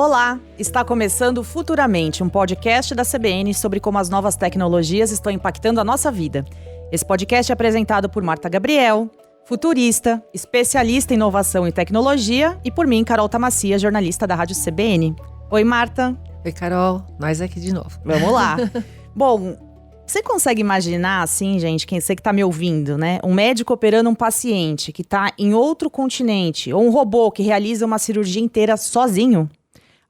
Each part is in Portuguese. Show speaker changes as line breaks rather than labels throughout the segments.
Olá, está começando Futuramente, um podcast da CBN sobre como as novas tecnologias estão impactando a nossa vida. Esse podcast é apresentado por Marta Gabriel, futurista, especialista em inovação e tecnologia, e por mim, Carol Tamassia, jornalista da Rádio CBN. Oi, Marta.
Oi, Carol. Nós aqui de novo.
Vamos lá. Bom, você consegue imaginar, assim, gente, quem você que está me ouvindo, né? Um médico operando um paciente que está em outro continente, ou um robô que realiza uma cirurgia inteira sozinho?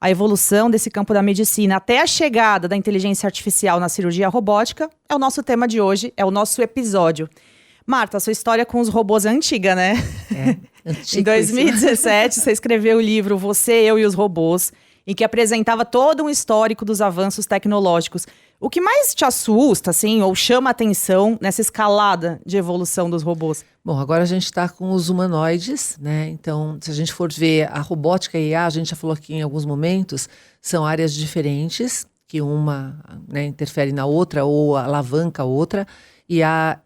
A evolução desse campo da medicina até a chegada da inteligência artificial na cirurgia robótica é o nosso tema de hoje, é o nosso episódio. Marta, a sua história com os robôs é antiga, né?
É, antigo.
Em 2017, você escreveu o livro Você, Eu e os Robôs, em que apresentava todo um histórico dos avanços tecnológicos. O que mais te assusta, assim, ou chama a atenção nessa escalada de evolução dos robôs?
Bom, agora a gente está com os humanoides, né? Então, se a gente for ver a robótica e a IA, a gente já falou aqui em alguns momentos, são áreas diferentes, que uma, né, interfere na outra ou alavanca a outra. E a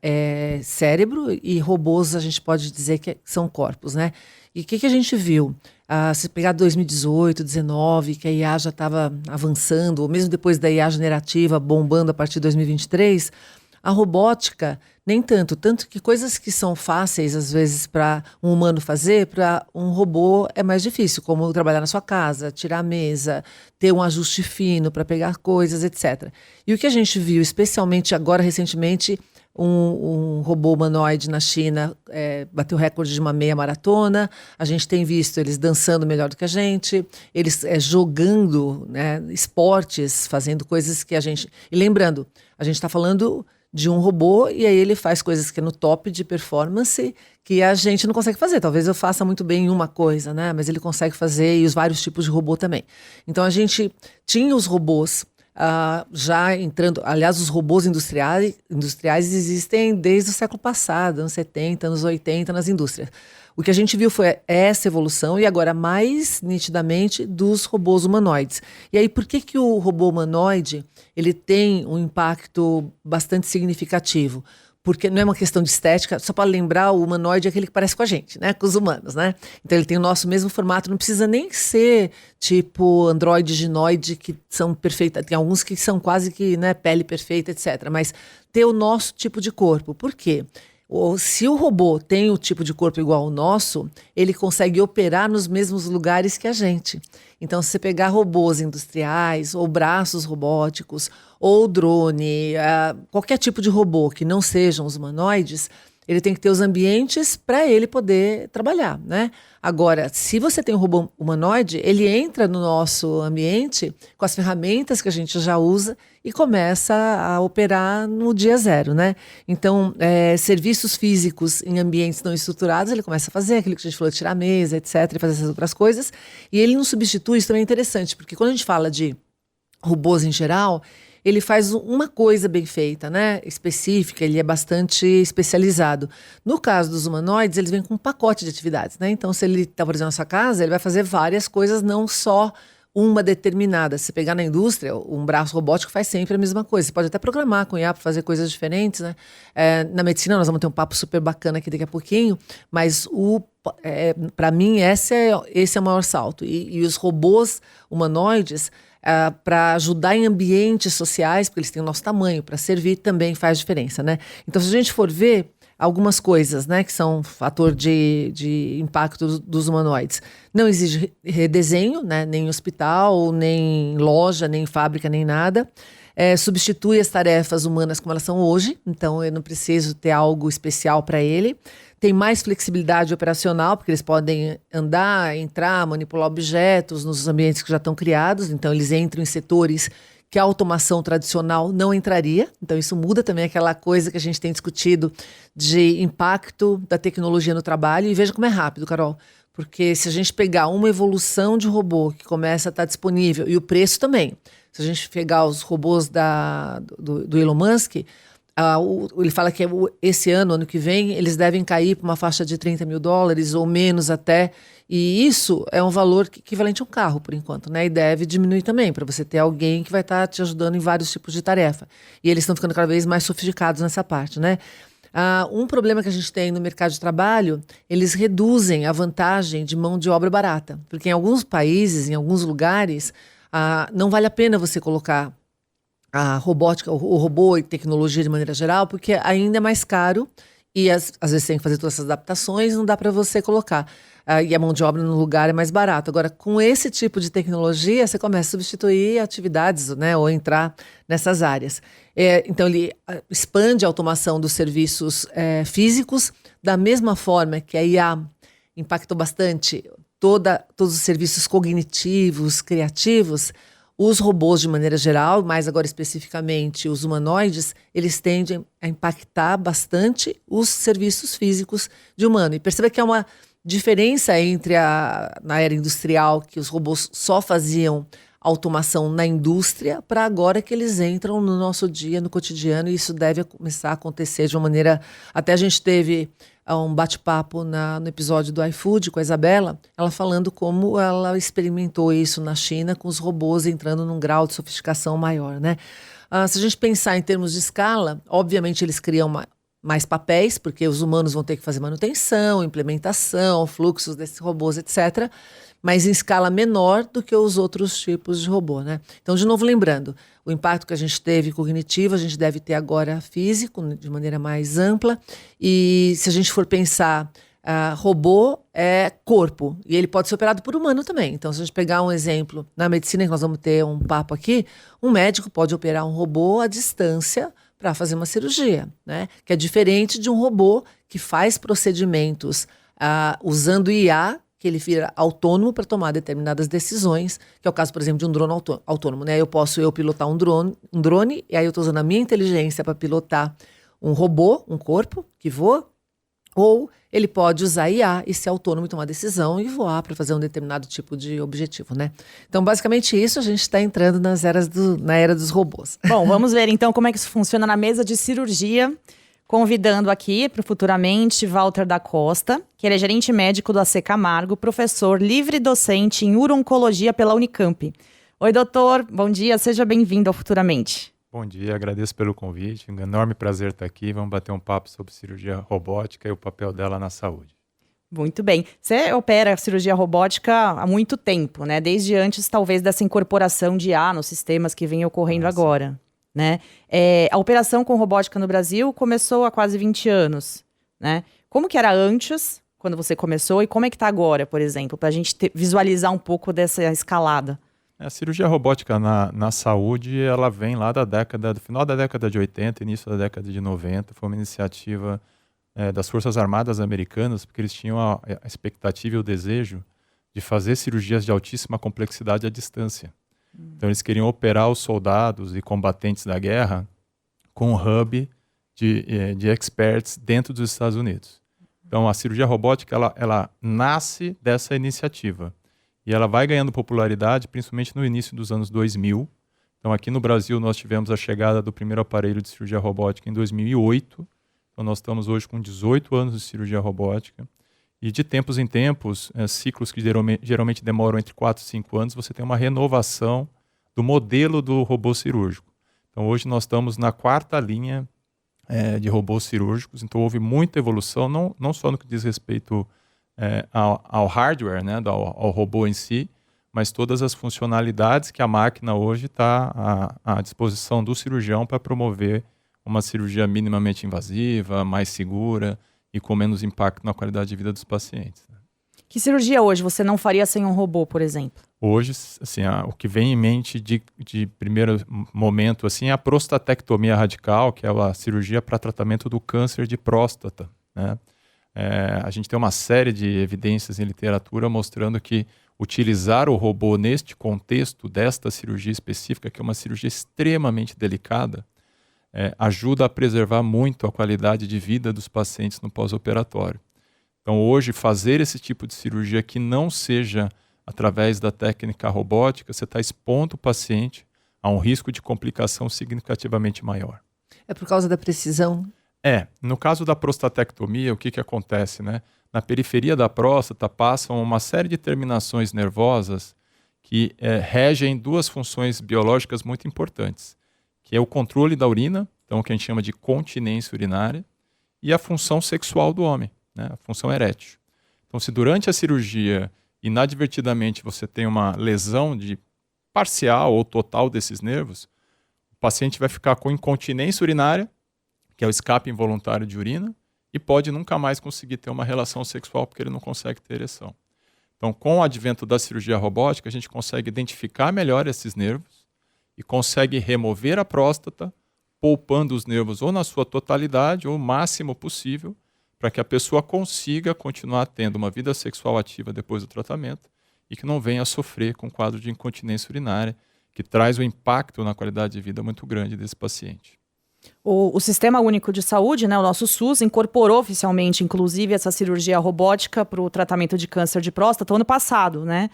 cérebro e robôs a gente pode dizer que são corpos, né? E o que a gente viu? Se pegar 2018, 2019, que a IA já estava avançando, ou mesmo depois da IA generativa bombando a partir de 2023, a robótica nem tanto. Tanto que coisas que são fáceis, às vezes, para um humano fazer, para um robô é mais difícil, como trabalhar na sua casa, tirar a mesa, ter um ajuste fino para pegar coisas, etc. E o que a gente viu, especialmente agora, recentemente, um robô humanoide na China bateu o recorde de uma meia maratona. A gente tem visto eles dançando melhor do que a gente, eles jogando, né, esportes, fazendo coisas que a gente... E lembrando, a gente está falando de um robô e aí ele faz coisas que é no top de performance que a gente não consegue fazer. Talvez eu faça muito bem uma coisa, né? Mas ele consegue fazer, e os vários tipos de robô também. Então a gente tinha os robôs já entrando, aliás, os robôs industriais existem desde o século passado, anos 70, anos 80, nas indústrias. O que a gente viu foi essa evolução e agora mais nitidamente dos robôs humanoides. E aí, por que o robô humanoide ele tem um impacto bastante significativo? Porque não é uma questão de estética, só para lembrar, o humanoide é aquele que parece com a gente, né? Com os humanos, né? Então ele tem o nosso mesmo formato, não precisa nem ser tipo androide, ginoide, que são perfeitos. Tem alguns que são quase que, né, pele perfeita, etc. Mas ter o nosso tipo de corpo. Por quê? Se o robô tem o tipo de corpo igual ao nosso, ele consegue operar nos mesmos lugares que a gente. Então, se você pegar robôs industriais, ou braços robóticos, ou drone, qualquer tipo de robô que não sejam os humanoides, ele tem que ter os ambientes para ele poder trabalhar, né? Agora, se você tem um robô humanoide, ele entra no nosso ambiente com as ferramentas que a gente já usa e começa a operar no dia zero, né? Então, serviços físicos em ambientes não estruturados, ele começa a fazer aquilo que a gente falou, tirar a mesa, etc., e fazer essas outras coisas. E ele não substitui, isso também é interessante, porque quando a gente fala de robôs em geral, ele faz uma coisa bem feita, né? Específica, ele é bastante especializado. No caso dos humanoides, eles vêm com um pacote de atividades, né? Então, se ele está, por exemplo, na sua casa, ele vai fazer várias coisas, não só uma determinada. Se pegar na indústria, um braço robótico faz sempre a mesma coisa. Você pode até programar com IA para fazer coisas diferentes, né? Na medicina, nós vamos ter um papo super bacana aqui daqui a pouquinho, mas para mim, esse é o maior salto. E os robôs humanoides, para ajudar em ambientes sociais, porque eles têm o nosso tamanho, para servir também faz diferença, né? Então, se a gente for ver algumas coisas, né, que são fator de impacto dos humanoides, não exige redesenho, né, nem em hospital, nem em loja, nem em fábrica, nem nada. Substitui as tarefas humanas como elas são hoje, então eu não preciso ter algo especial para ele. Tem mais flexibilidade operacional, porque eles podem andar, entrar, manipular objetos nos ambientes que já estão criados, então eles entram em setores que a automação tradicional não entraria. Então isso muda também aquela coisa que a gente tem discutido de impacto da tecnologia no trabalho. E veja como é rápido, Carol, porque se a gente pegar uma evolução de robô que começa a estar disponível, e o preço também, se a gente pegar os robôs do Elon Musk, ele fala que esse ano que vem, eles devem cair para uma faixa de $30 mil ou menos até. E isso é um valor equivalente a um carro, por enquanto, né? E deve diminuir também, para você ter alguém que vai estar te ajudando em vários tipos de tarefa. E eles estão ficando cada vez mais sofisticados nessa parte, né? Um problema que a gente tem no mercado de trabalho, eles reduzem a vantagem de mão de obra barata. Porque em alguns países, em alguns lugares, não vale a pena você colocar a robótica, o robô e tecnologia de maneira geral, porque ainda é mais caro e às vezes tem que fazer todas essas adaptações, não dá para você colocar. E a mão de obra no lugar é mais barato. Agora, com esse tipo de tecnologia, você começa a substituir atividades, né, ou entrar nessas áreas. Então, ele expande a automação dos serviços físicos, da mesma forma que a IA impactou bastante todos os serviços cognitivos, criativos. Os robôs, de maneira geral, mas agora especificamente os humanoides, eles tendem a impactar bastante os serviços físicos de humano. E perceba que há uma diferença entre na era industrial, que os robôs só faziam automação na indústria, para agora que eles entram no nosso dia, no cotidiano, e isso deve começar a acontecer de uma maneira... Até a gente teve um bate-papo no episódio do iFood com a Isabela, ela falando como ela experimentou isso na China, com os robôs entrando num grau de sofisticação maior, né? Se a gente pensar em termos de escala, obviamente eles criam mais papéis, porque os humanos vão ter que fazer manutenção, implementação, fluxos desses robôs, etc., mas em escala menor do que os outros tipos de robô, né? Então, de novo, lembrando, o impacto que a gente teve cognitivo, a gente deve ter agora físico, de maneira mais ampla, e se a gente for pensar, robô é corpo, e ele pode ser operado por humano também. Então, se a gente pegar um exemplo, na medicina, que nós vamos ter um papo aqui, um médico pode operar um robô à distância para fazer uma cirurgia, né? Que é diferente de um robô que faz procedimentos usando IA, que ele vira autônomo para tomar determinadas decisões, que é o caso, por exemplo, de um drone autônomo, né? Eu posso pilotar um drone, e aí eu estou usando a minha inteligência para pilotar um robô, um corpo que voa, ou ele pode usar IA e ser autônomo e tomar decisão e voar para fazer um determinado tipo de objetivo, né? Então, basicamente isso, a gente está entrando na era dos robôs.
Bom, vamos ver então como é que isso funciona na mesa de cirurgia. Convidando aqui para o Futuramente Walter da Costa, que ele é gerente médico do AC Camargo, professor livre docente em urologia pela Unicamp. Oi, doutor, bom dia, seja bem-vindo ao Futuramente.
Bom dia, agradeço pelo convite, um enorme prazer estar aqui. Vamos bater um papo sobre cirurgia robótica e o papel dela na saúde.
Muito bem. Você opera cirurgia robótica há muito tempo, né? Desde antes, talvez, dessa incorporação de IA nos sistemas que vem ocorrendo agora. Né? A operação com robótica no Brasil começou há quase 20 anos, né? Como que era antes, quando você começou, e como é que está agora, por exemplo, para a gente visualizar um pouco dessa escalada?
A cirurgia robótica na saúde, ela vem lá do final da década de 80, início da década de 90, foi uma iniciativa das Forças Armadas Americanas, porque eles tinham a expectativa e o desejo de fazer cirurgias de altíssima complexidade à distância. Então, eles queriam operar os soldados e combatentes da guerra com um hub de experts dentro dos Estados Unidos. Então, a cirurgia robótica, ela nasce dessa iniciativa. E ela vai ganhando popularidade, principalmente no início dos anos 2000. Então, aqui no Brasil, nós tivemos a chegada do primeiro aparelho de cirurgia robótica em 2008. Então, nós estamos hoje com 18 anos de cirurgia robótica. E de tempos em tempos, ciclos que geralmente demoram entre 4 e 5 anos, você tem uma renovação do modelo do robô cirúrgico. Então, hoje nós estamos na 4ª linha de robôs cirúrgicos. Então, houve muita evolução, não só no que diz respeito ao hardware, né, ao robô em si, mas todas as funcionalidades que a máquina hoje está à disposição do cirurgião para promover uma cirurgia minimamente invasiva, mais segura, e com menos impacto na qualidade de vida dos pacientes.
Que cirurgia hoje você não faria sem um robô, por exemplo?
Hoje, assim, o que vem em mente de primeiro momento assim, é a prostatectomia radical, que é a cirurgia para tratamento do câncer de próstata, né? A gente tem uma série de evidências em literatura mostrando que utilizar o robô neste contexto desta cirurgia específica, que é uma cirurgia extremamente delicada, ajuda a preservar muito a qualidade de vida dos pacientes no pós-operatório. Então, hoje, fazer esse tipo de cirurgia que não seja através da técnica robótica, você está expondo o paciente a um risco de complicação significativamente maior.
É por causa da precisão?
No caso da prostatectomia, o que acontece, né? Na periferia da próstata passam uma série de terminações nervosas que regem duas funções biológicas muito importantes, que é o controle da urina, então o que a gente chama de continência urinária, e a função sexual do homem, né? A função erétil. Então, se durante a cirurgia, inadvertidamente, você tem uma lesão parcial ou total desses nervos, o paciente vai ficar com incontinência urinária, que é o escape involuntário de urina, e pode nunca mais conseguir ter uma relação sexual porque ele não consegue ter ereção. Então, com o advento da cirurgia robótica, a gente consegue identificar melhor esses nervos e consegue remover a próstata, poupando os nervos ou na sua totalidade ou o máximo possível, para que a pessoa consiga continuar tendo uma vida sexual ativa depois do tratamento e que não venha a sofrer com quadro de incontinência urinária, que traz um impacto na qualidade de vida muito grande desse paciente.
O Sistema Único de Saúde, né, o nosso SUS, incorporou oficialmente, inclusive, essa cirurgia robótica para o tratamento de câncer de próstata ano passado, né?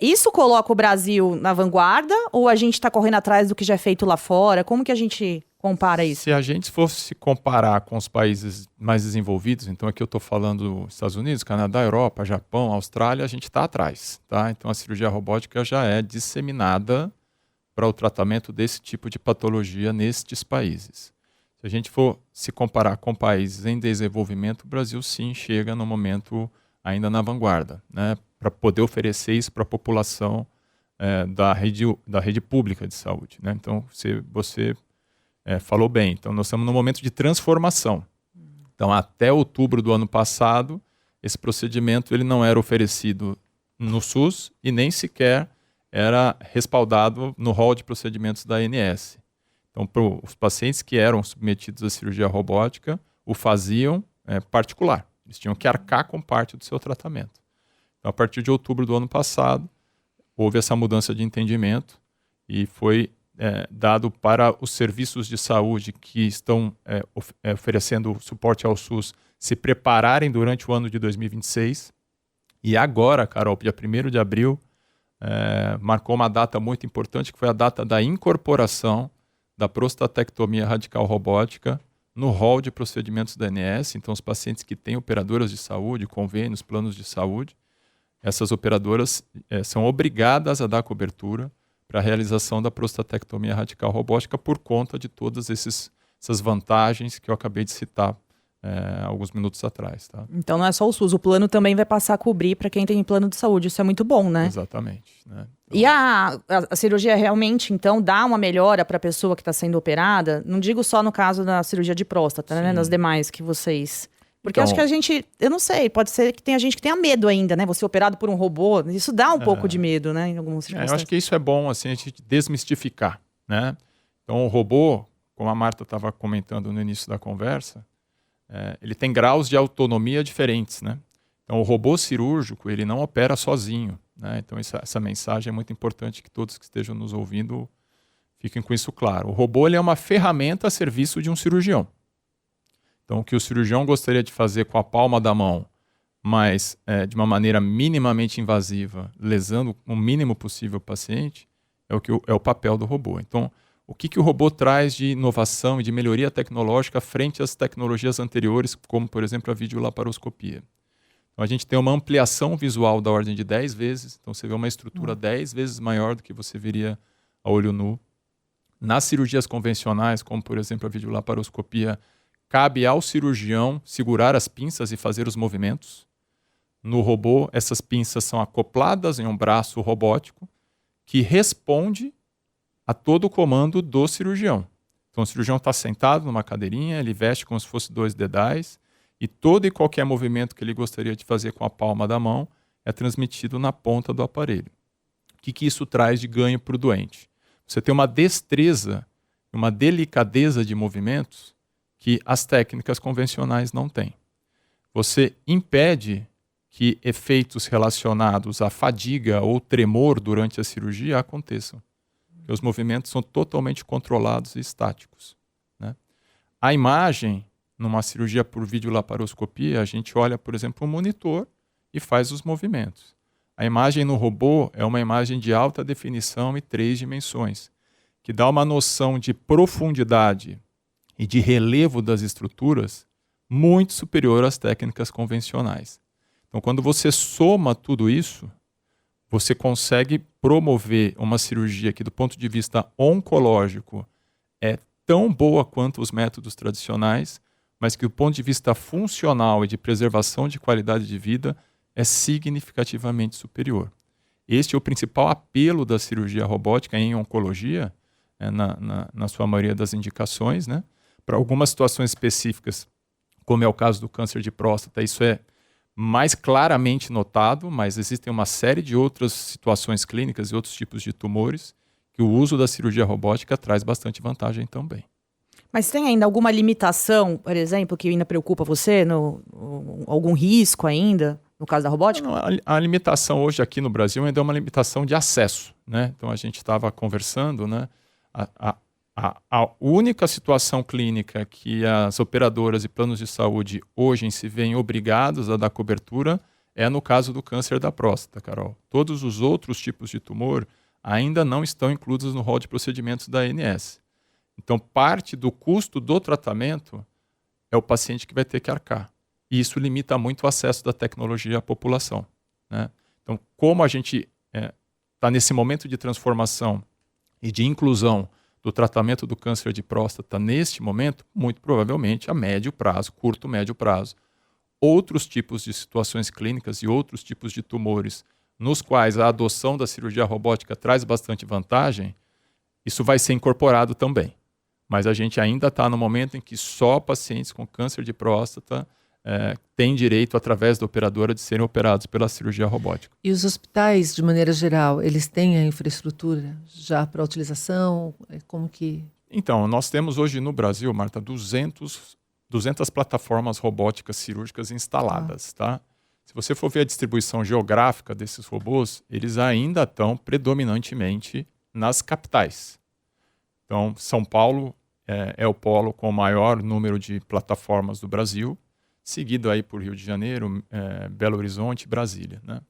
Isso coloca o Brasil na vanguarda ou a gente está correndo atrás do que já é feito lá fora? Como que a gente compara isso?
Se a gente fosse comparar com os países mais desenvolvidos, então aqui eu estou falando dos Estados Unidos, Canadá, Europa, Japão, Austrália, a gente está atrás, tá? Então a cirurgia robótica já é disseminada para o tratamento desse tipo de patologia nestes países. Se a gente for se comparar com países em desenvolvimento, o Brasil sim chega no momento ainda na vanguarda, né, para poder oferecer isso para a população da rede pública de saúde, né? Então, você falou bem. Então, nós estamos num momento de transformação. Então, até outubro do ano passado, esse procedimento ele não era oferecido no SUS e nem sequer era respaldado no rol de procedimentos da ANS. Então, para os pacientes que eram submetidos à cirurgia robótica, o faziam particular. Eles tinham que arcar com parte do seu tratamento. Então, a partir de outubro do ano passado, houve essa mudança de entendimento e foi dado para os serviços de saúde que estão oferecendo suporte ao SUS se prepararem durante o ano de 2026. E agora, Carol, dia 1º de abril, marcou uma data muito importante, que foi a data da incorporação da prostatectomia radical robótica no rol de procedimentos da ANS. Então, os pacientes que têm operadoras de saúde, convênios, planos de saúde, essas operadoras são obrigadas a dar cobertura para a realização da prostatectomia radical robótica por conta de todas essas vantagens que eu acabei de citar alguns minutos atrás. Tá?
Então não é só o SUS, o plano também vai passar a cobrir para quem tem plano de saúde. Isso é muito bom, né?
Exatamente. Né? Então,
e a cirurgia realmente, então, dá uma melhora para a pessoa que está sendo operada? Não digo só no caso da cirurgia de próstata, né? Nas demais que vocês... Porque
então,
acho que a gente, eu não sei, pode ser que tenha gente que tenha medo ainda, né? Você operado por um robô, isso dá um pouco de medo, né? Em algumas circunstâncias.
Eu acho que isso é bom, assim, a gente desmistificar, né? Então, o robô, como a Marta estava comentando no início da conversa, ele tem graus de autonomia diferentes, né? Então, o robô cirúrgico, ele não opera sozinho, né? Então, essa mensagem é muito importante que todos que estejam nos ouvindo fiquem com isso claro. O robô, ele é uma ferramenta a serviço de um cirurgião. Então, o que o cirurgião gostaria de fazer com a palma da mão, mas de uma maneira minimamente invasiva, lesando o mínimo possível o paciente, é o papel do robô. Então, o que o robô traz de inovação e de melhoria tecnológica frente às tecnologias anteriores, como, por exemplo, a videolaparoscopia? Então, a gente tem uma ampliação visual da ordem de 10 vezes. Então, você vê uma estrutura 10 vezes maior do que você veria a olho nu. Nas cirurgias convencionais, como, por exemplo, a videolaparoscopia, cabe ao cirurgião segurar as pinças e fazer os movimentos. No robô, essas pinças são acopladas em um braço robótico que responde a todo o comando do cirurgião. Então, o cirurgião está sentado numa cadeirinha, ele veste como se fosse 2 dedais e todo e qualquer movimento que ele gostaria de fazer com a palma da mão é transmitido na ponta do aparelho. O que isso traz de ganho para o doente? Você tem uma destreza, uma delicadeza de movimentos que as técnicas convencionais não têm. Você impede que efeitos relacionados à fadiga ou tremor durante a cirurgia aconteçam. Porque os movimentos são totalmente controlados e estáticos, né? A imagem, numa cirurgia por videolaparoscopia, a gente olha, por exemplo, um monitor e faz os movimentos. A imagem no robô é uma imagem de alta definição e 3 dimensões, que dá uma noção de profundidade e de relevo das estruturas muito superior às técnicas convencionais. Então, quando você soma tudo isso, você consegue promover uma cirurgia que, do ponto de vista oncológico, é tão boa quanto os métodos tradicionais, mas que do ponto de vista funcional e de preservação de qualidade de vida é significativamente superior. Este é o principal apelo da cirurgia robótica em oncologia, na sua maioria das indicações, né? Para algumas situações específicas, como é o caso do câncer de próstata, isso é mais claramente notado, mas existem uma série de outras situações clínicas e outros tipos de tumores que o uso da cirurgia robótica traz bastante vantagem também.
Mas tem ainda alguma limitação, por exemplo, que ainda preocupa você? Algum risco ainda, no caso da robótica?
Não, a limitação hoje aqui no Brasil ainda é uma limitação de acesso, né? Então a gente estava conversando, né? A única situação clínica que as operadoras e planos de saúde hoje se veem obrigados a dar cobertura é no caso do câncer da próstata, Carol. Todos os outros tipos de tumor ainda não estão incluídos no rol de procedimentos da ANS. Então, parte do custo do tratamento é o paciente que vai ter que arcar. E isso limita muito o acesso da tecnologia à população, né? Então, como a gente está nesse momento de transformação e de inclusão do tratamento do câncer de próstata neste momento, muito provavelmente a médio prazo, curto, médio prazo, outros tipos de situações clínicas e outros tipos de tumores nos quais a adoção da cirurgia robótica traz bastante vantagem, isso vai ser incorporado também. Mas a gente ainda está no momento em que só pacientes com câncer de próstata têm direito, através da operadora, de serem operados pela cirurgia robótica.
E os hospitais, de maneira geral, eles têm a infraestrutura já para utilização? Como que...
Então, nós temos hoje no Brasil, Marta, 200 plataformas robóticas cirúrgicas instaladas, tá? Se você for ver a distribuição geográfica desses robôs, eles ainda estão predominantemente nas capitais. Então, São Paulo é o polo com o maior número de plataformas do Brasil, seguido aí por Rio de Janeiro, Belo Horizonte e Brasília, né?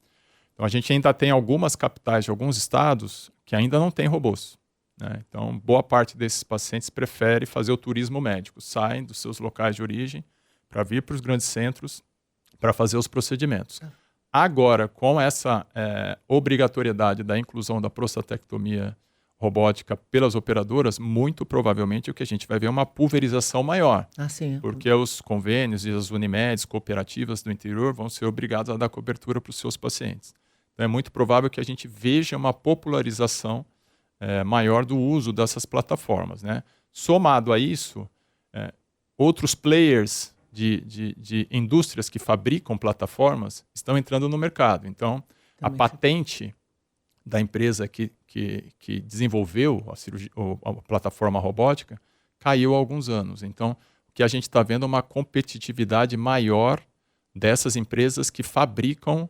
Então, a gente ainda tem algumas capitais de alguns estados que ainda não têm robôs, né? Então, boa parte desses pacientes prefere fazer o turismo médico, saem dos seus locais de origem para vir para os grandes centros para fazer os procedimentos. Agora, com essa obrigatoriedade da inclusão da prostatectomia robótica pelas operadoras, muito provavelmente o que a gente vai ver é uma pulverização maior.
Sim.
Porque os convênios e as Unimedes, cooperativas do interior, vão ser obrigados a dar cobertura para os seus pacientes. Então é muito provável que a gente veja uma popularização maior do uso dessas plataformas, né? Somado a isso, outros players de indústrias que fabricam plataformas estão entrando no mercado. Então, a patente da empresa que desenvolveu a plataforma robótica caiu há alguns anos. Então, o que a gente está vendo é uma competitividade maior dessas empresas que fabricam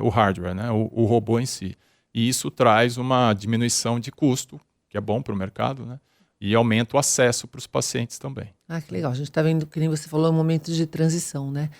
o hardware, né, o robô em si. E isso traz uma diminuição de custo, que é bom para o mercado, né, e aumenta o acesso para os pacientes também.
Que legal. A gente está vendo, que nem você falou, um momento de transição, né?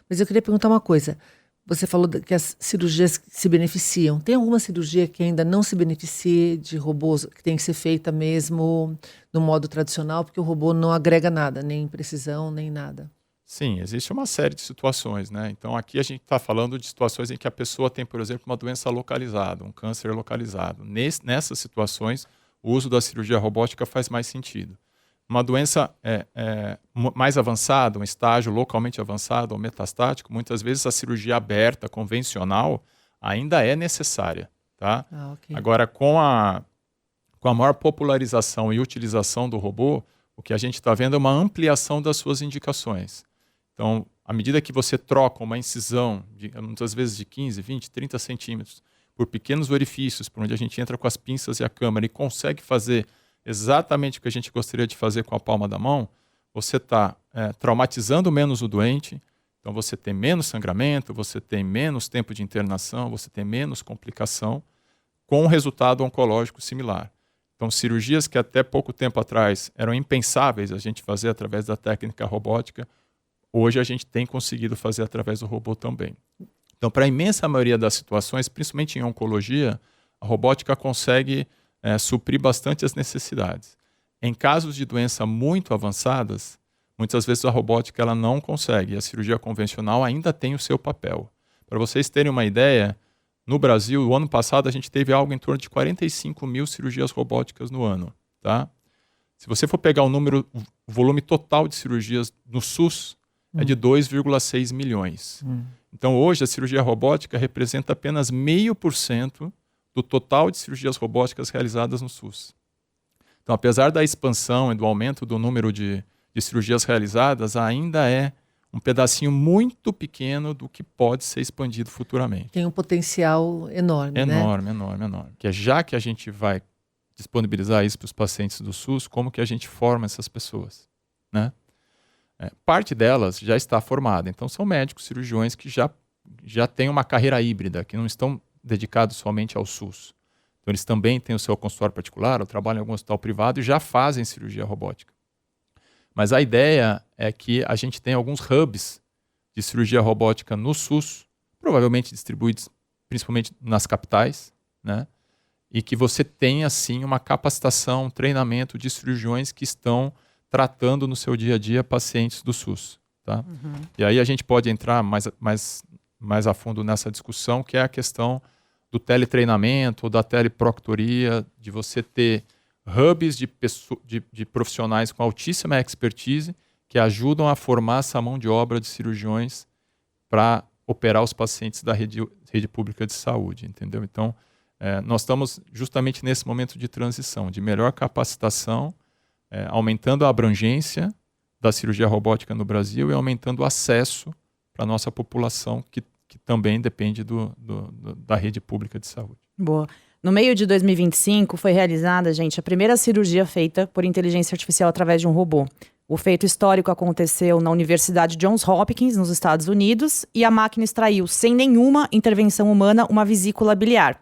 Mas eu queria perguntar uma coisa. Você falou que as cirurgias se beneficiam. Tem alguma cirurgia que ainda não se beneficie de robôs, que tem que ser feita mesmo no modo tradicional, porque o robô não agrega nada, nem precisão, nem nada?
Sim, existe uma série de situações, né? Então, aqui a gente está falando de situações em que a pessoa tem, por exemplo, uma doença localizada, um câncer localizado. Nessas situações, o uso da cirurgia robótica faz mais sentido. Uma doença mais avançada, um estágio localmente avançado ou metastático, muitas vezes a cirurgia aberta, convencional, ainda é necessária, tá?
Okay.
Agora, com a maior popularização e utilização do robô, o que a gente está vendo é uma ampliação das suas indicações. Então, à medida que você troca uma incisão, muitas vezes de 15, 20, 30 centímetros, por pequenos orifícios, por onde a gente entra com as pinças e a câmera e consegue fazer exatamente o que a gente gostaria de fazer com a palma da mão, você está traumatizando menos o doente, então você tem menos sangramento, você tem menos tempo de internação, você tem menos complicação, com um resultado oncológico similar. Então, cirurgias que até pouco tempo atrás eram impensáveis a gente fazer através da técnica robótica, hoje a gente tem conseguido fazer através do robô também. Então, para a imensa maioria das situações, principalmente em oncologia, a robótica consegue suprir bastante as necessidades. Em casos de doença muito avançadas, muitas vezes a robótica ela não consegue, e a cirurgia convencional ainda tem o seu papel. Para vocês terem uma ideia, no Brasil, o ano passado, a gente teve algo em torno de 45 mil cirurgias robóticas no ano. Tá? Se você for pegar o volume total de cirurgias no SUS, é de 2,6 milhões. Então, hoje, a cirurgia robótica representa apenas 0,5% do total de cirurgias robóticas realizadas no SUS. Então, apesar da expansão e do aumento do número de cirurgias realizadas, ainda é um pedacinho muito pequeno do que pode ser expandido futuramente.
Tem um potencial enorme,
enorme, enorme. Que já que a gente vai disponibilizar isso para os pacientes do SUS, como que a gente forma essas pessoas, né? Parte delas já está formada. Então, são médicos, cirurgiões que já têm uma carreira híbrida, que não estão dedicados somente ao SUS. Então, eles também têm o seu consultório particular, ou trabalham em algum hospital privado e já fazem cirurgia robótica. Mas a ideia é que a gente tem alguns hubs de cirurgia robótica no SUS, provavelmente distribuídos principalmente nas capitais, né? E que você tenha, sim, uma capacitação, treinamento de cirurgiões que estão tratando no seu dia a dia pacientes do SUS. Tá? E aí a gente pode entrar mais a fundo nessa discussão, que é a questão do teletreinamento ou da teleproctoria, de você ter hubs de profissionais com altíssima expertise que ajudam a formar essa mão de obra de cirurgiões para operar os pacientes da rede pública de saúde, entendeu? Então, nós estamos justamente nesse momento de transição, de melhor capacitação, aumentando a abrangência da cirurgia robótica no Brasil e aumentando o acesso para a nossa população, que também depende da rede pública de saúde.
Boa. No meio de 2025, foi realizada, gente, a primeira cirurgia feita por inteligência artificial através de um robô. O feito histórico aconteceu na Universidade Johns Hopkins, nos Estados Unidos, e a máquina extraiu, sem nenhuma intervenção humana, uma vesícula biliar.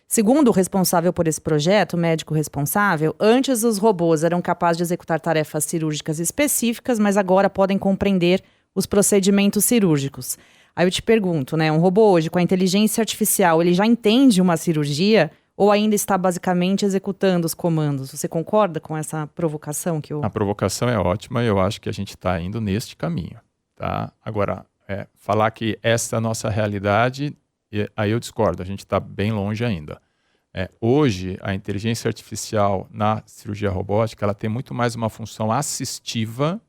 Segundo o responsável por esse projeto, o médico responsável, antes os robôs eram capazes de executar tarefas cirúrgicas específicas, mas agora podem compreender os procedimentos cirúrgicos. Aí eu te pergunto, né, um robô hoje com a inteligência artificial, ele já entende uma cirurgia ou ainda está basicamente executando os comandos? Você concorda com essa provocação que eu...
A provocação é ótima e eu acho que a gente está indo neste caminho, tá? Agora, falar que essa é a nossa realidade, aí eu discordo, a gente está bem longe ainda. Hoje, a inteligência artificial na cirurgia robótica, ela tem muito mais uma função assistiva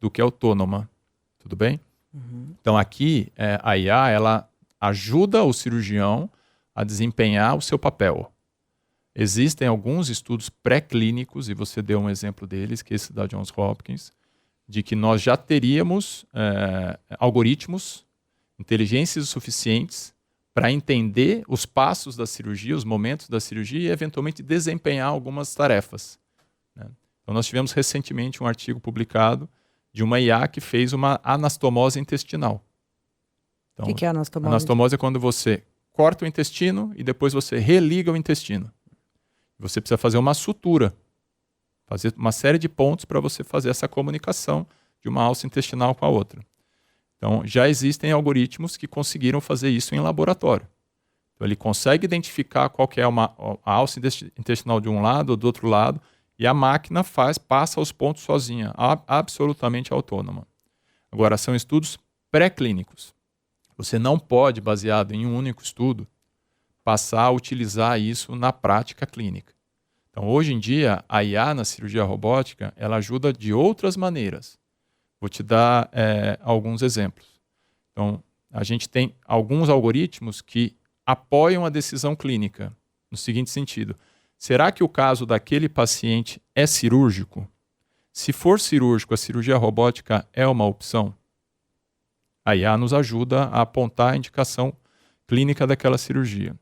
do que autônoma, tudo bem? Então aqui, a IA, ela ajuda o cirurgião a desempenhar o seu papel. Existem alguns estudos pré-clínicos, e você deu um exemplo deles, que é esse da Johns Hopkins, de que nós já teríamos algoritmos, inteligências suficientes para entender os passos da cirurgia, os momentos da cirurgia e, eventualmente, desempenhar algumas tarefas, né? Então, nós tivemos recentemente um artigo publicado de uma IA que fez uma anastomose intestinal. Então,
O que é anastomose?
Anastomose é quando você corta o intestino e depois você religa o intestino. Você precisa fazer uma sutura, fazer uma série de pontos para você fazer essa comunicação de uma alça intestinal com a outra. Então, já existem algoritmos que conseguiram fazer isso em laboratório. Então, ele consegue identificar qual que é a alça intestinal de um lado ou do outro lado, e a máquina passa os pontos sozinha, absolutamente autônoma. Agora, são estudos pré-clínicos. Você não pode, baseado em um único estudo, passar a utilizar isso na prática clínica. Então, hoje em dia, a IA na cirurgia robótica, ela ajuda de outras maneiras. Vou te dar alguns exemplos. Então, a gente tem alguns algoritmos que apoiam a decisão clínica, no seguinte sentido: será que o caso daquele paciente é cirúrgico? Se for cirúrgico, a cirurgia robótica é uma opção? A IA nos ajuda a apontar a indicação clínica daquela cirurgia.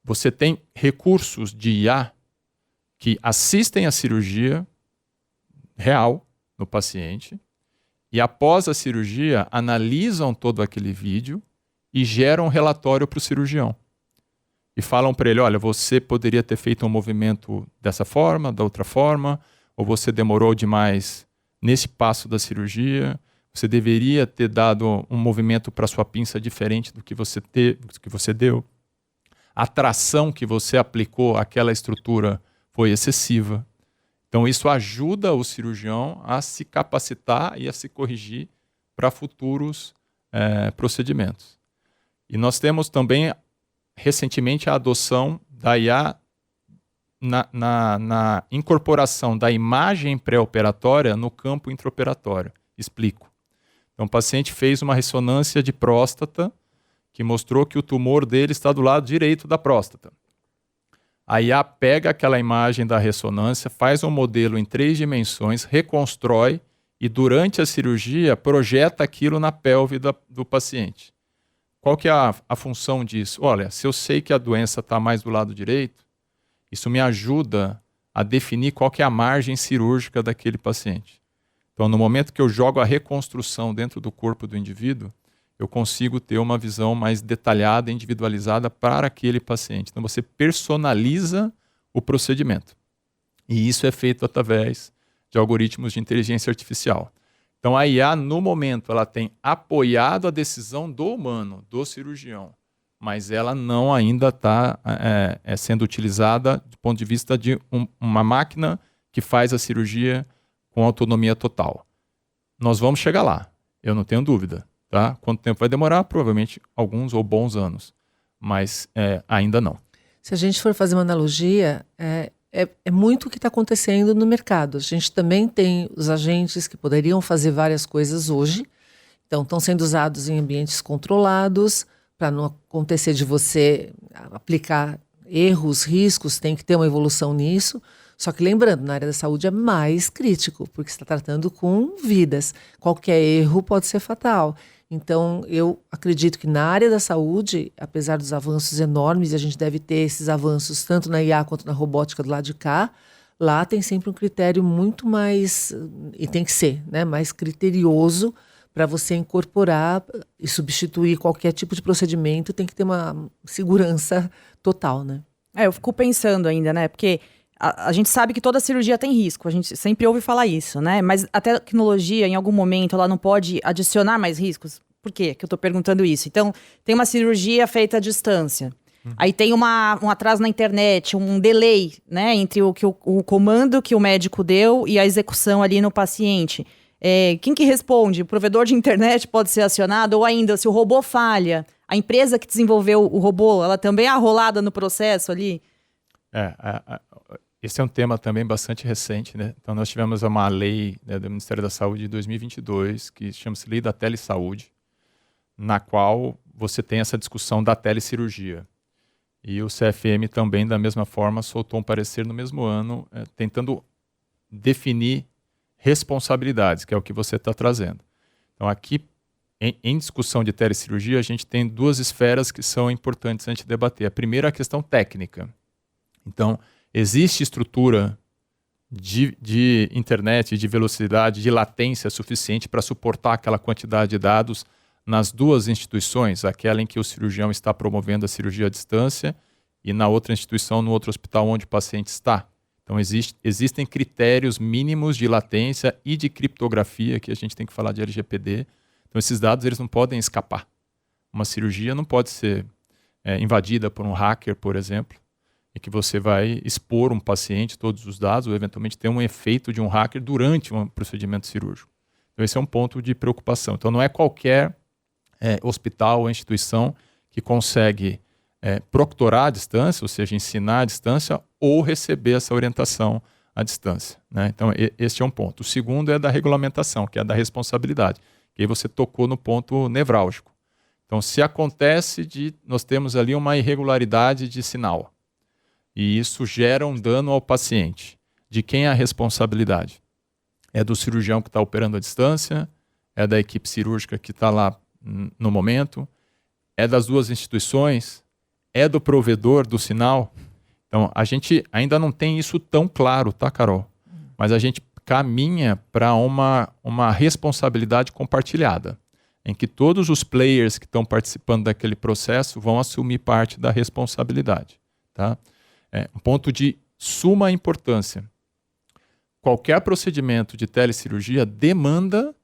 Você tem recursos de IA que assistem a cirurgia real no paciente e, após a cirurgia, analisam todo aquele vídeo e geram um relatório para o cirurgião. E falam para ele: olha, você poderia ter feito um movimento dessa forma, da outra forma, ou você demorou demais nesse passo da cirurgia, você deveria ter dado um movimento para sua pinça diferente do que você deu. A tração que você aplicou àquela estrutura foi excessiva. Então, isso ajuda o cirurgião a se capacitar e a se corrigir para futuros procedimentos. E nós temos também, recentemente, a adoção da IA na incorporação da imagem pré-operatória no campo intraoperatório. Explico. Então, o paciente fez uma ressonância de próstata que mostrou que o tumor dele está do lado direito da próstata. A IA pega aquela imagem da ressonância, faz um modelo em 3 dimensões, reconstrói e, durante a cirurgia, projeta aquilo na pelve do paciente. Qual que é a função disso? Olha, se eu sei que a doença está mais do lado direito, isso me ajuda a definir qual que é a margem cirúrgica daquele paciente. Então, no momento que eu jogo a reconstrução dentro do corpo do indivíduo, eu consigo ter uma visão mais detalhada, individualizada para aquele paciente. Então, você personaliza o procedimento. E isso é feito através de algoritmos de inteligência artificial. Então, a IA, no momento, ela tem apoiado a decisão do humano, do cirurgião, mas ela não ainda está sendo utilizada do ponto de vista de uma máquina que faz a cirurgia com autonomia total. Nós vamos chegar lá, eu não tenho dúvida. Tá? Quanto tempo vai demorar? Provavelmente alguns ou bons anos, mas ainda não.
Se a gente for fazer uma analogia, é muito o que está acontecendo no mercado. A gente também tem os agentes que poderiam fazer várias coisas hoje, então estão sendo usados em ambientes controlados, para não acontecer de você aplicar erros, riscos, tem que ter uma evolução nisso. Só que lembrando, na área da saúde é mais crítico, porque você está tratando com vidas. Qualquer erro pode ser fatal. Então, eu acredito que na área da saúde, apesar dos avanços enormes, e a gente deve ter esses avanços tanto na IA quanto na robótica do lado de cá, lá tem sempre um critério muito mais, e tem que ser, né, mais criterioso para você incorporar e substituir qualquer tipo de procedimento, tem que ter uma segurança total, né?
Eu fico pensando ainda, né, porque a gente sabe que toda cirurgia tem risco, a gente sempre ouve falar isso, né? Mas a tecnologia, em algum momento, ela não pode adicionar mais riscos? Por quê que eu tô perguntando isso? Então, tem uma cirurgia feita à distância. Aí tem um atraso na internet, um delay, né? Entre o comando que o médico deu e a execução ali no paciente. Quem que responde? O provedor de internet pode ser acionado? Ou ainda, se o robô falha, a empresa que desenvolveu o robô, ela também é arrolada no processo ali?
Esse é um tema também bastante recente, né? Então, nós tivemos uma lei, né, do Ministério da Saúde de 2022, que chama-se Lei da Telesaúde, na qual você tem essa discussão da telecirurgia. E o CFM também, da mesma forma, soltou um parecer no mesmo ano, tentando definir responsabilidades, que é o que você está trazendo. Então, aqui, em discussão de telecirurgia, a gente tem 2 esferas que são importantes a gente debater. A primeira é a questão técnica. Então, existe estrutura de internet, de velocidade, de latência suficiente para suportar aquela quantidade de dados nas 2 instituições, aquela em que o cirurgião está promovendo a cirurgia à distância e na outra instituição, no outro hospital onde o paciente está. Então, existem critérios mínimos de latência e de criptografia, que a gente tem que falar de LGPD. Então, esses dados eles não podem escapar. Uma cirurgia não pode ser invadida por um hacker, por exemplo, e que você vai expor um paciente, todos os dados, ou eventualmente ter um efeito de um hacker durante um procedimento cirúrgico. Então, esse é um ponto de preocupação. Então, não é qualquer hospital ou instituição que consegue proctorar à distância, ou seja, ensinar à distância, ou receber essa orientação à distância, né? Então, este é um ponto. O segundo é da regulamentação, que é da responsabilidade, que aí você tocou no ponto nevrálgico. Então, se acontece nós temos ali uma irregularidade de sinal, e isso gera um dano ao paciente. De quem é a responsabilidade? É do cirurgião que está operando à distância? É da equipe cirúrgica que está lá no momento? É das 2 instituições? É do provedor do sinal? Então, a gente ainda não tem isso tão claro, tá, Carol? Mas a gente caminha para uma responsabilidade compartilhada, em que todos os players que estão participando daquele processo vão assumir parte da responsabilidade, tá? Um ponto de suma importância. Qualquer procedimento de telecirurgia demanda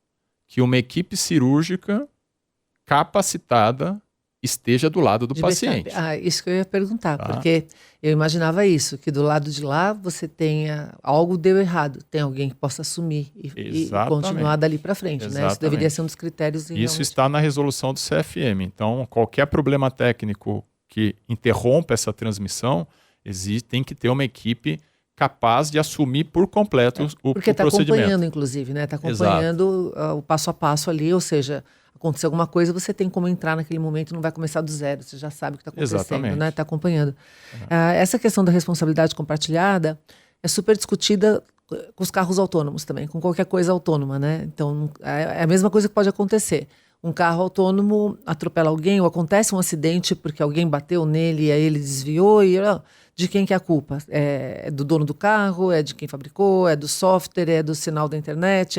que uma equipe cirúrgica capacitada esteja do lado do paciente.
Isso que eu ia perguntar,
tá?
Porque eu imaginava isso, que do lado de lá você tenha algo deu errado, tem alguém que possa assumir e continuar dali para frente, né? Isso deveria ser um dos critérios.
Isso está na resolução do CFM. Então, qualquer problema técnico que interrompa essa transmissão, Tem que ter uma equipe capaz de assumir por completo o
Porque está
procedimento.
acompanhando, inclusive, né? Está acompanhando o passo a passo ali, ou seja, acontecer alguma coisa, você tem como entrar naquele momento, não vai começar do zero, você já sabe o que está acontecendo,
Exatamente.
né? Está acompanhando. Essa questão da responsabilidade compartilhada é super discutida com os carros autônomos também, com qualquer coisa autônoma, né? Então, é a mesma coisa que pode acontecer. Um carro autônomo atropela alguém, ou acontece um acidente porque alguém bateu nele e aí ele desviou, e de quem que é a culpa? É do dono do carro, é de quem fabricou, é do software, é do sinal da internet,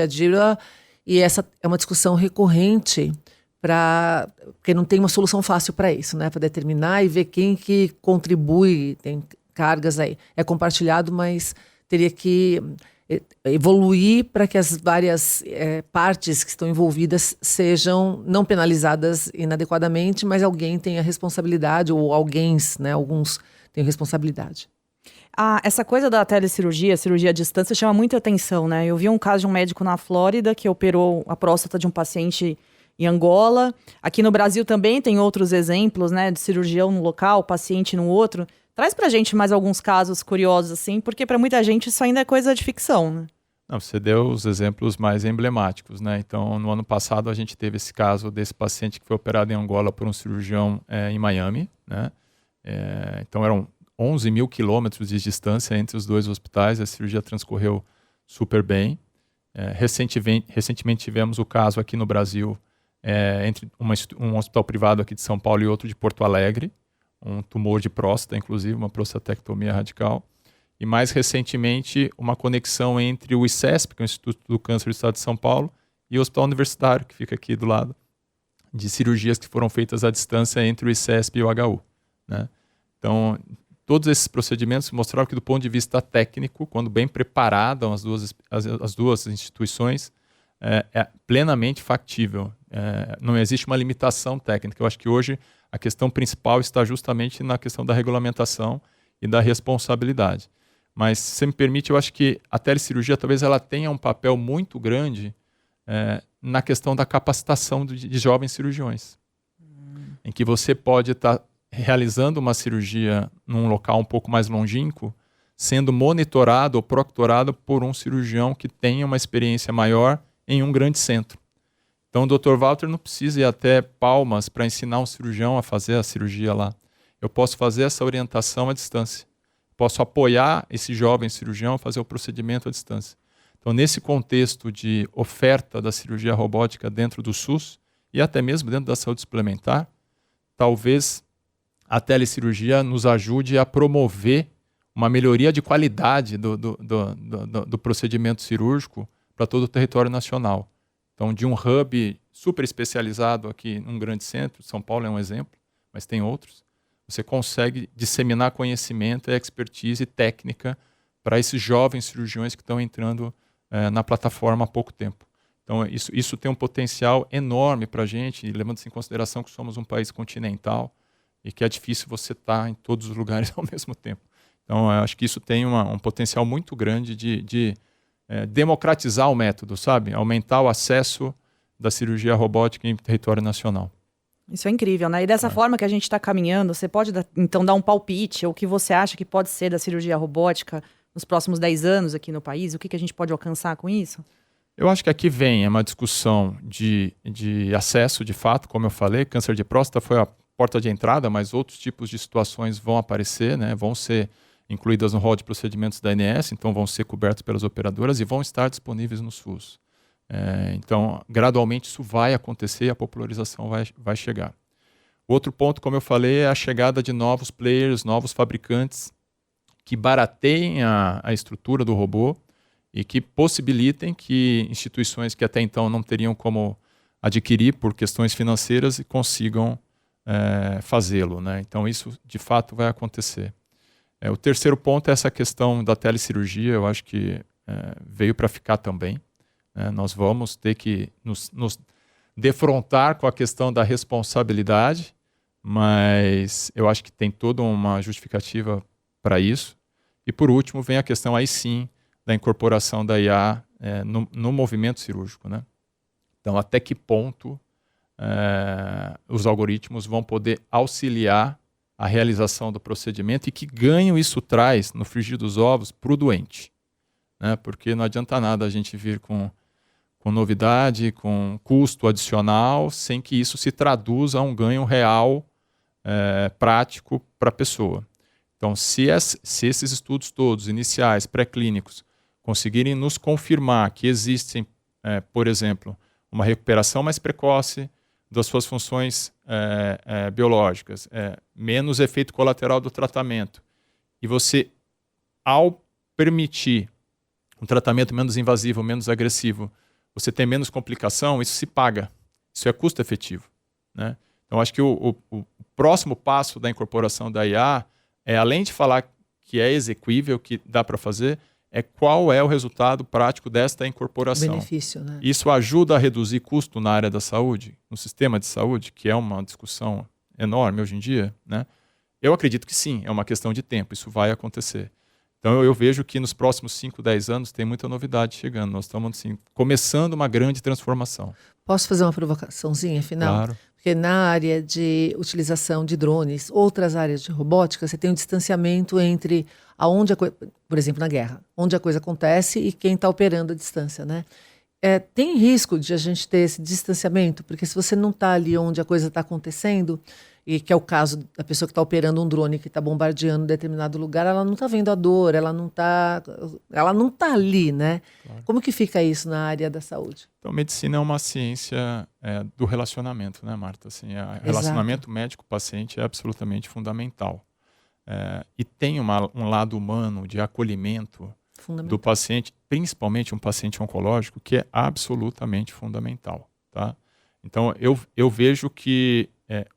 e essa é uma discussão recorrente porque não tem uma solução fácil para isso, né? Para determinar e ver quem que contribui, tem cargas aí. É compartilhado, mas teria que evoluir para que as várias partes que estão envolvidas sejam não penalizadas inadequadamente, mas alguém tenha responsabilidade, ou né? Alguns tenham responsabilidade.
Essa coisa da telecirurgia, cirurgia à distância, chama muita atenção, né? Eu vi um caso de um médico na Flórida que operou a próstata de um paciente em Angola. Aqui no Brasil também tem outros exemplos, né? De cirurgião no local, paciente no outro. Traz pra gente mais alguns casos curiosos, assim, porque para muita gente isso ainda é coisa de ficção, né?
Não, você deu os exemplos mais emblemáticos, né? Então, no ano passado, a gente teve esse caso desse paciente que foi operado em Angola por um cirurgião em Miami, né? Então, eram 11 mil quilômetros de distância entre os dois hospitais, a cirurgia transcorreu super bem. Recentemente tivemos o caso aqui no Brasil, entre um hospital privado aqui de São Paulo e outro de Porto Alegre, um tumor de próstata, inclusive, uma prostatectomia radical. E mais recentemente, uma conexão entre o ICESP, que é o Instituto do Câncer do Estado de São Paulo, e o Hospital Universitário, que fica aqui do lado, de cirurgias que foram feitas à distância entre o ICESP e o HU, né? Então, todos esses procedimentos mostraram que, do ponto de vista técnico, quando bem preparadas as duas instituições, é plenamente factível. Não existe uma limitação técnica. Eu acho que hoje a questão principal está justamente na questão da regulamentação e da responsabilidade. Mas, se você me permite, eu acho que a telecirurgia talvez ela tenha um papel muito grande na questão da capacitação de jovens cirurgiões, em que você pode estar realizando uma cirurgia num local um pouco mais longínquo, sendo monitorado ou proctorado por um cirurgião que tenha uma experiência maior em um grande centro. Então, o Dr. Walter não precisa ir até Palmas para ensinar um cirurgião a fazer a cirurgia lá. Eu posso fazer essa orientação à distância. Posso apoiar esse jovem cirurgião a fazer o procedimento à distância. Então, nesse contexto de oferta da cirurgia robótica dentro do SUS e até mesmo dentro da saúde suplementar, talvez a telecirurgia nos ajude a promover uma melhoria de qualidade do procedimento cirúrgico para todo o território nacional. Então, de um hub super especializado aqui num grande centro, São Paulo é um exemplo, mas tem outros, você consegue disseminar conhecimento e expertise técnica para esses jovens cirurgiões que estão entrando na plataforma há pouco tempo. Então, isso tem um potencial enorme para a gente, levando-se em consideração que somos um país continental e que é difícil você estar em todos os lugares ao mesmo tempo. Então, eu acho que isso tem um potencial muito grande de democratizar o método, sabe? Aumentar o acesso da cirurgia robótica em território nacional.
Isso é incrível, né? E dessa forma que a gente está caminhando, você pode, então, dar um palpite, ou o que você acha que pode ser da cirurgia robótica nos próximos 10 anos aqui no país? O que a gente pode alcançar com isso?
Eu acho que aqui vem uma discussão de acesso, de fato, como eu falei, câncer de próstata foi a porta de entrada, mas outros tipos de situações vão aparecer, né? Vão ser incluídas no rol de procedimentos da ANS, então vão ser cobertos pelas operadoras e vão estar disponíveis no SUS. Então, gradualmente isso vai acontecer e a popularização vai chegar. Outro ponto, como eu falei, é a chegada de novos players, novos fabricantes que barateiem a estrutura do robô e que possibilitem que instituições que até então não teriam como adquirir por questões financeiras e consigam fazê-lo, né? Então, isso de fato vai acontecer. O terceiro ponto é essa questão da telecirurgia, eu acho que veio para ficar também. Nós vamos ter que nos defrontar com a questão da responsabilidade, mas eu acho que tem toda uma justificativa para isso. E por último, vem a questão aí sim da incorporação da IA no movimento cirúrgico, né? Então, até que ponto os algoritmos vão poder auxiliar a realização do procedimento e que ganho isso traz no frigir dos ovos para o doente. Né? Porque não adianta nada a gente vir com novidade, com custo adicional, sem que isso se traduza a um ganho real, prático para a pessoa. Então, se esses estudos todos, iniciais, pré-clínicos, conseguirem nos confirmar que existem, por exemplo, uma recuperação mais precoce das suas funções biológicas, menos efeito colateral do tratamento, e você, ao permitir um tratamento menos invasivo, menos agressivo, você tem menos complicação, isso se paga. Isso é custo efetivo. Né? Então, acho que o próximo passo da incorporação da IA além de falar que é execuível, que dá para fazer, qual é o resultado prático desta incorporação.
Benefício, né?
Isso ajuda a reduzir custo na área da saúde, no sistema de saúde, que é uma discussão enorme hoje em dia. Né? Eu acredito que sim, é uma questão de tempo, isso vai acontecer. Então eu vejo que nos próximos 5, 10 anos tem muita novidade chegando. Nós estamos assim, começando uma grande transformação.
Posso fazer uma provocaçãozinha final?
Claro.
Porque na área de utilização de drones, outras áreas de robótica, você tem um distanciamento entre aonde a coisa, por exemplo, na guerra, onde a coisa acontece e quem está operando à distância, né? Tem risco de a gente ter esse distanciamento, porque se você não está ali onde a coisa está acontecendo, e que é o caso da pessoa que está operando um drone que está bombardeando um determinado lugar, ela não está vendo a dor, ela não tá ali, né? Claro. Como que fica isso na área da saúde?
Então, medicina é uma ciência do relacionamento, né, Marta? Assim, relacionamento médico-paciente é absolutamente fundamental. E tem um lado humano de acolhimento do paciente, principalmente um paciente oncológico, que é absolutamente fundamental. Tá? Então, eu vejo que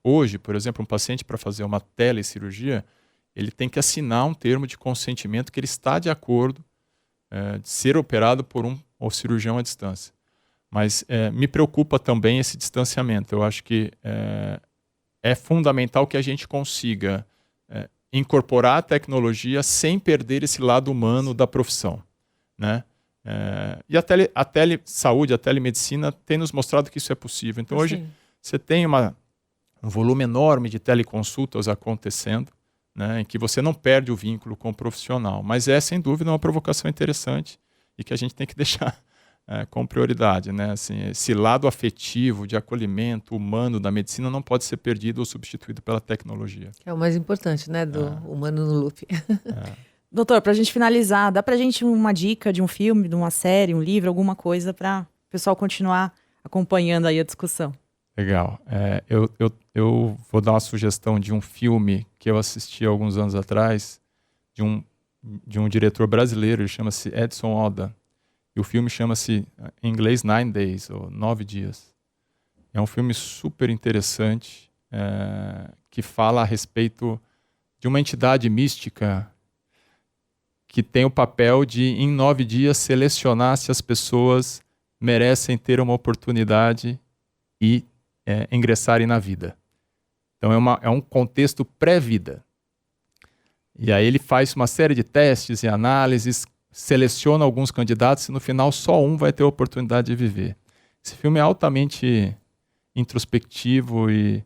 hoje, por exemplo, um paciente para fazer uma telecirurgia, ele tem que assinar um termo de consentimento que ele está de acordo de ser operado por um cirurgião à distância. Mas me preocupa também esse distanciamento. Eu acho que é fundamental que a gente consiga incorporar a tecnologia sem perder esse lado humano da profissão. Né? E a telesaúde, a telemedicina tem nos mostrado que isso é possível. Então, hoje, você tem um volume enorme de teleconsultas acontecendo, né, em que você não perde o vínculo com o profissional. Mas sem dúvida, uma provocação interessante e que a gente tem que deixar com prioridade. Né? Assim, esse lado afetivo, de acolhimento humano da medicina não pode ser perdido ou substituído pela tecnologia.
Que é o mais importante, né, do humano no loop.
Doutor, para a gente finalizar, dá para a gente uma dica de um filme, de uma série, um livro, alguma coisa para o pessoal continuar acompanhando aí a discussão?
Legal. Eu vou dar uma sugestão de um filme que eu assisti há alguns anos atrás, de um diretor brasileiro, ele chama-se Edson Oda. E o filme chama-se, em inglês, 9 Days, ou 9 Dias. É um filme super interessante, que fala a respeito de uma entidade mística que tem o papel de, em 9 dias, selecionar se as pessoas merecem ter uma oportunidade e ingressarem na vida. Então é um contexto pré-vida. E aí ele faz uma série de testes e análises, seleciona alguns candidatos e no final só um vai ter a oportunidade de viver. Esse filme é altamente introspectivo e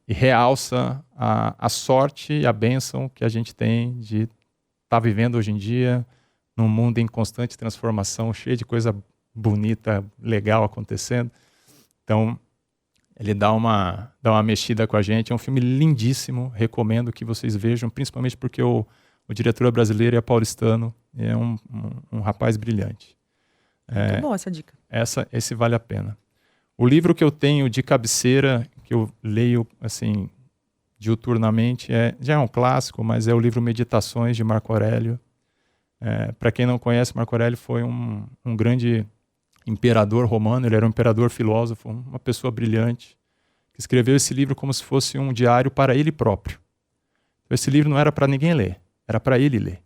realça a sorte e a bênção que a gente tem de estar vivendo hoje em dia num mundo em constante transformação, cheio de coisa bonita, legal acontecendo. Então, ele dá uma mexida com a gente. É um filme lindíssimo, recomendo que vocês vejam, principalmente porque o diretor é brasileiro e é paulistano, e é um rapaz brilhante.
Muito bom essa dica.
Esse vale a pena. O livro que eu tenho de cabeceira, que eu leio assim diuturnamente, já é um clássico, mas é o livro Meditações, de Marco Aurélio. Para quem não conhece, Marco Aurélio foi um grande imperador romano, ele era um imperador filósofo, uma pessoa brilhante, que escreveu esse livro como se fosse um diário para ele próprio. Então, esse livro não era para ninguém ler, era para ele ler.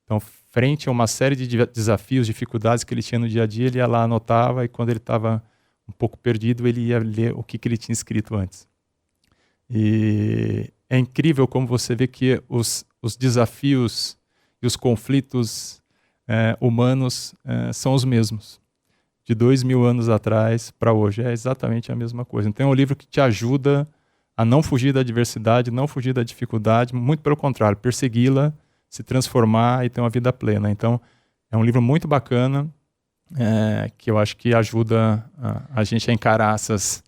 Então, frente a uma série de desafios, dificuldades que ele tinha no dia a dia, ele ia lá, anotava, e quando ele estava um pouco perdido, ele ia ler o que ele tinha escrito antes. E é incrível como você vê que os desafios e os conflitos humanos são os mesmos. De 2000 anos atrás para hoje, é exatamente a mesma coisa. Então é um livro que te ajuda a não fugir da adversidade, não fugir da dificuldade, muito pelo contrário, persegui-la, se transformar e ter uma vida plena. Então, é um livro muito bacana, que eu acho que ajuda a gente a encarar essas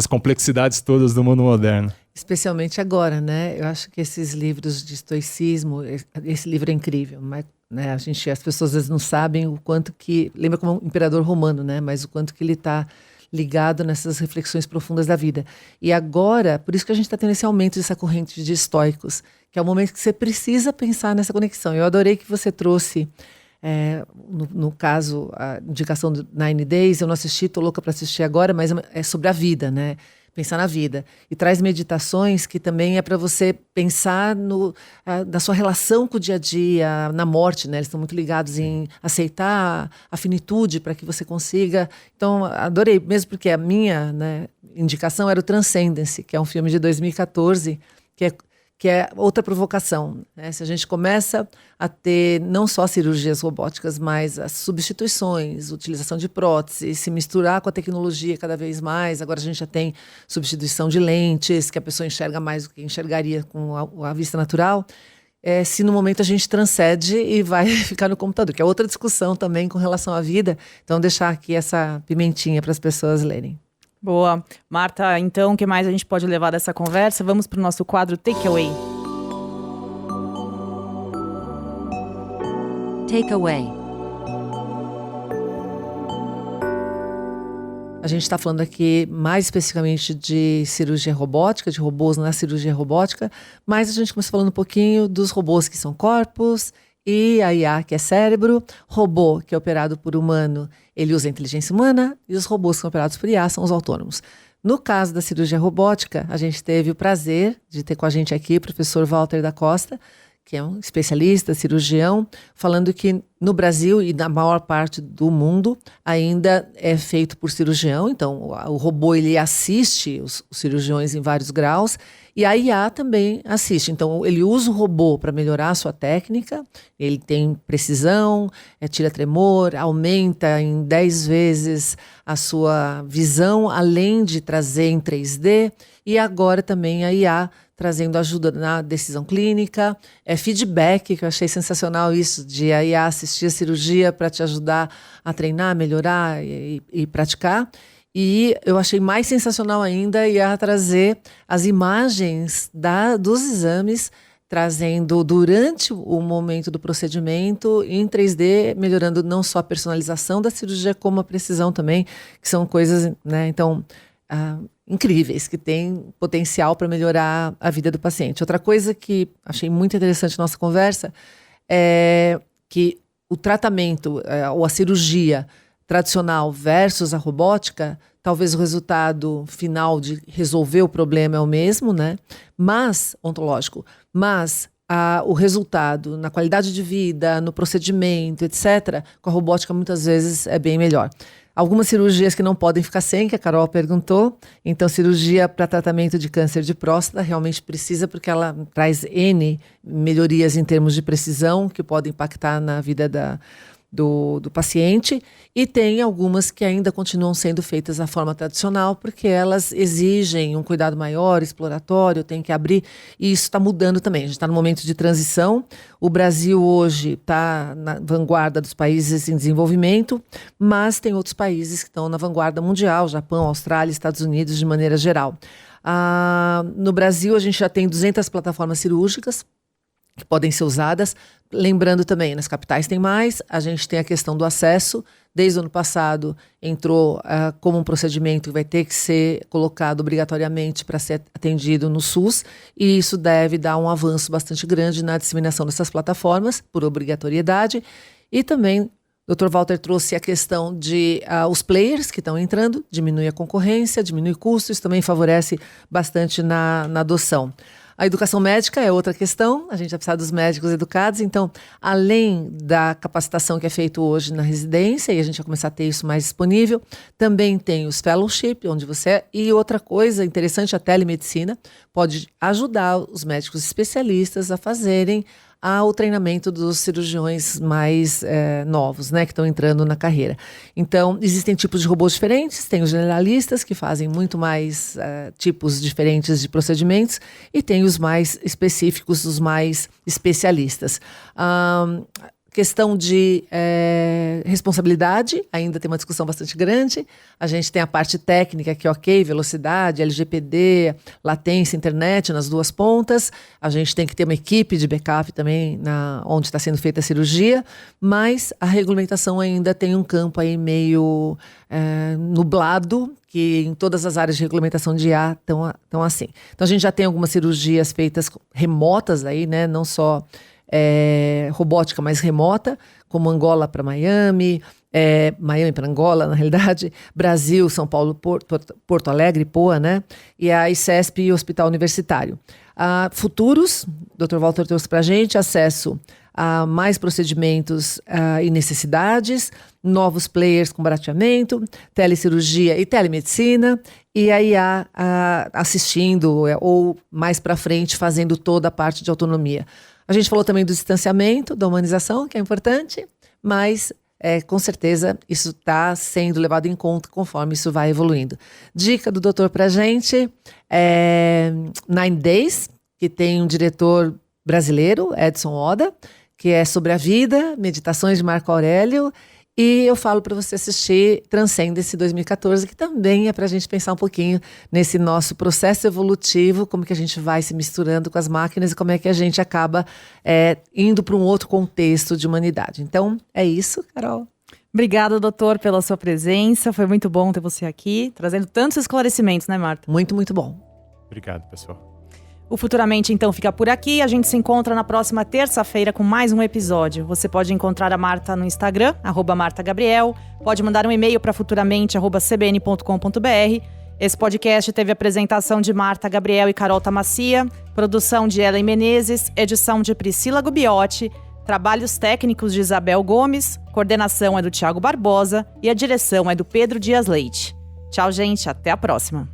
complexidades todas do mundo moderno.
Especialmente agora, né? Eu acho que esses livros de estoicismo, esse livro é incrível, mas, né, as pessoas às vezes não sabem o quanto que, lembra como um imperador romano, né? Mas o quanto que ele está ligado nessas reflexões profundas da vida. E agora, por isso que a gente está tendo esse aumento dessa corrente de estoicos, que é o momento que você precisa pensar nessa conexão. Eu adorei que você trouxe, no caso, a indicação do 9 Days, eu não assisti, estou louca para assistir agora, mas é sobre a vida, né? Pensar na vida. E traz meditações que também é para você pensar na sua relação com o dia a dia, na morte, né? Eles estão muito ligados em aceitar a finitude para que você consiga. Então, adorei, mesmo porque a minha, né, indicação era o Transcendence, que é um filme de 2014, que é outra provocação, né? Se a gente começa a ter não só cirurgias robóticas, mas as substituições, utilização de prótese, se misturar com a tecnologia cada vez mais. Agora a gente já tem substituição de lentes, que a pessoa enxerga mais do que enxergaria com a vista natural. Se no momento a gente transcende e vai ficar no computador, que é outra discussão também com relação à vida. Então, deixar aqui essa pimentinha para as pessoas lerem.
Boa. Marta, então, o que mais a gente pode levar dessa conversa? Vamos para o nosso quadro Takeaway.
Takeaway.
A gente está falando aqui mais especificamente de cirurgia robótica, de robôs na cirurgia robótica, mas a gente começou falando um pouquinho dos robôs que são corpos, e a IA, que é cérebro. Robô, que é operado por humano, ele usa a inteligência humana, e os robôs que são operados por IA são os autônomos. No caso da cirurgia robótica, a gente teve o prazer de ter com a gente aqui o professor Walter da Costa, que é um especialista, cirurgião, falando que no Brasil e na maior parte do mundo ainda é feito por cirurgião. Então, o robô ele assiste os cirurgiões em vários graus, e a IA também assiste. Então, ele usa o robô para melhorar a sua técnica, ele tem precisão, tira tremor, aumenta em 10 vezes a sua visão, além de trazer em 3D, e agora também a IA trazendo ajuda na decisão clínica, feedback, que eu achei sensacional isso, de a IA assistir a cirurgia para te ajudar a treinar, melhorar e praticar. E eu achei mais sensacional ainda IA trazer as imagens dos exames, trazendo durante o momento do procedimento em 3D, melhorando não só a personalização da cirurgia, como a precisão também, que são coisas, né, então, incríveis, que têm potencial para melhorar a vida do paciente. Outra coisa que achei muito interessante na nossa conversa é que o tratamento ou a cirurgia tradicional versus a robótica, talvez o resultado final de resolver o problema é o mesmo, né? Mas, ontológico, mas o resultado na qualidade de vida, no procedimento, etc., com a robótica muitas vezes é bem melhor. Algumas cirurgias que não podem ficar sem, que a Carol perguntou. Então, cirurgia para tratamento de câncer de próstata realmente precisa, porque ela traz N melhorias em termos de precisão, que podem impactar na vida do paciente, e tem algumas que ainda continuam sendo feitas da forma tradicional, porque elas exigem um cuidado maior, exploratório, tem que abrir, e isso está mudando também. A gente está no momento de transição. O Brasil hoje está na vanguarda dos países em desenvolvimento, mas tem outros países que estão na vanguarda mundial, Japão, Austrália, Estados Unidos, de maneira geral. No Brasil, a gente já tem 200 plataformas cirúrgicas que podem ser usadas. Lembrando também, nas capitais tem mais, a gente tem a questão do acesso. Desde o ano passado entrou como um procedimento que vai ter que ser colocado obrigatoriamente para ser atendido no SUS, e isso deve dar um avanço bastante grande na disseminação dessas plataformas, por obrigatoriedade. E também o Dr. Walter trouxe a questão de os players que estão entrando, diminui a concorrência, diminui custos, isso também favorece bastante na adoção. A educação médica é outra questão, a gente vai precisar dos médicos educados. Então, além da capacitação que é feita hoje na residência, e a gente vai começar a ter isso mais disponível, também tem os fellowship, onde e outra coisa interessante, a telemedicina pode ajudar os médicos especialistas a fazerem ao treinamento dos cirurgiões mais novos, né, que estão entrando na carreira. Então, existem tipos de robôs diferentes, tem os generalistas, que fazem muito mais tipos diferentes de procedimentos, e tem os mais específicos, os mais especialistas. Questão de responsabilidade, ainda tem uma discussão bastante grande. A gente tem a parte técnica, que é ok, velocidade, LGPD, latência, internet nas duas pontas. A gente tem que ter uma equipe de backup também onde está sendo feita a cirurgia, mas a regulamentação ainda tem um campo aí meio nublado, que em todas as áreas de regulamentação de IA estão assim. Então a gente já tem algumas cirurgias feitas remotas aí, né? Não só robótica mais remota, como Angola para Miami, Miami para Angola, na realidade, Brasil, São Paulo, Porto Alegre, Poa, né? E a ICESP e o Hospital Universitário. Futuros, o Dr. Walter trouxe para a gente acesso a mais procedimentos e necessidades, novos players com barateamento, telecirurgia e telemedicina, e a IA assistindo ou mais para frente fazendo toda a parte de autonomia. A gente falou também do distanciamento, da humanização, que é importante, mas com certeza isso está sendo levado em conta conforme isso vai evoluindo. Dica do doutor para a gente, 9 Days, que tem um diretor brasileiro, Edson Oda, que é sobre a vida, meditações de Marco Aurélio, e eu falo para você assistir Transcendence 2014, que também é para a gente pensar um pouquinho nesse nosso processo evolutivo, como que a gente vai se misturando com as máquinas e como é que a gente acaba indo para um outro contexto de humanidade. Então, é isso, Carol.
Obrigada, doutor, pela sua presença. Foi muito bom ter você aqui, trazendo tantos esclarecimentos, né, Marta?
Muito, muito bom.
Obrigado, pessoal.
O Futuramente, então, fica por aqui. A gente se encontra na próxima terça-feira com mais um episódio. Você pode encontrar a Marta no Instagram, @MartaGabriel. Pode mandar um e-mail para futuramente@cbn.com.br. Esse podcast teve apresentação de Marta Gabriel e Carol Tamassia, produção de Ellen Menezes, edição de Priscila Gubiotti, trabalhos técnicos de Isabel Gomes, coordenação é do Thiago Barbosa e a direção é do Pedro Dias Leite. Tchau, gente. Até a próxima.